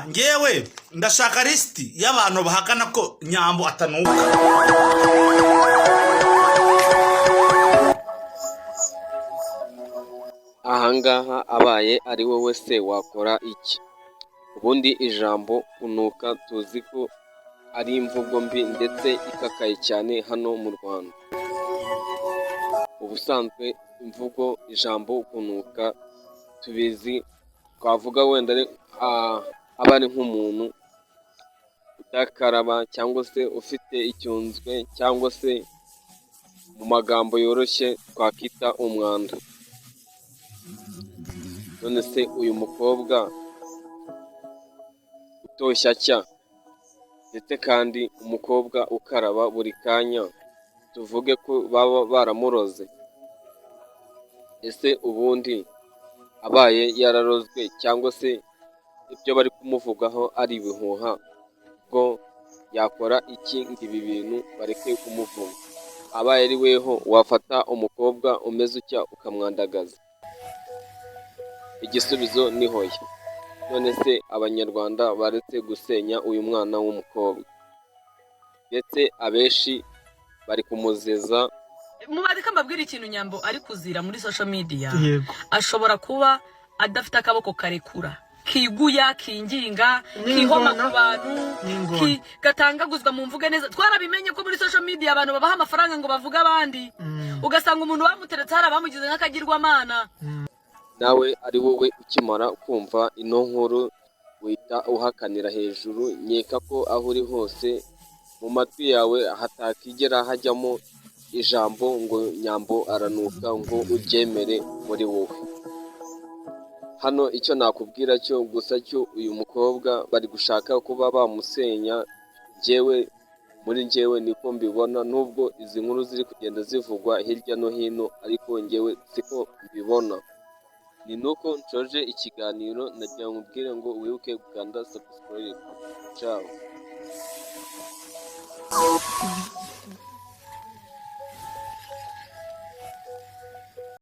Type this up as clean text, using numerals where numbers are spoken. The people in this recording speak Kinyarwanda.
ngewe ndashaka lisiti y'abantu bahakana ko Nyambo atanuka. Ahangaha abaye ari wowe se wakora iki? Ubundi ijambo kunuka tuzi ko ari imvugo mbi ndetse ikakaye cyane hano mu Rwanda. Ubusanzwe imvugo ijambo kunuka tubizi, twavuga wenda aba ari nk'umuntu udakaraba cyangwa se ufite icyunzwe cyangwa se mu magambo yoroshye twakita umwanda. None se uyu mukobwa utoshya atya ndetse kandi umukobwa ukaraba buri kanya, tuvuge ko baba baramuroze? Ese ubundi abaye yararozwe cyangwa se ibyo bari kumuvugaho ari ibihuha, bwo yakora iki ngo ibi bintu bareke kumuvuga? Abaye ari weho wafata umukobwa umeze utya ukamwandagaza? Igisubizo ni hoya. None se abanyarwanda baretse gusenya uyu mwana w'umukobwa, ndetse abenshi bari kumuzeza. Mubareka mbabwira ikintu Nyambo ari kuzira muri social media. Ashobora kuba adafite akaboko karekura, kiguya, kinginga, kihoma ku bantu, gatangaguzwa mu mvuge neza. Twarabimenye ko muri social media abantu babaha amafaranga ngo bavuga abandi, ugasanga umuntu bamuteretse hari abamugize nk'akagirwamana. Nawe ari wowe ukimara kumva ino nkuru wita uhakanira hejuru, nkeka ko aho uri hose mu matwi yawe hatakigera hajyamo ijambo ngo Nyambo aranuka ngo uryemere muri wowe. Hano icyo nakubwira cyo gusa cyo uyu mukobwa bari gushaka kuba bamusenya. Muri njyewe niko mbibona, nubwo izi nkuru ziri kugenda zivugwa hirya no hino, ariko njyewe siko mbibona. Ni nuko nshoje ikiganiro, nagira ngo ubwire ngo wibuke gukanda subscribe. Ciao.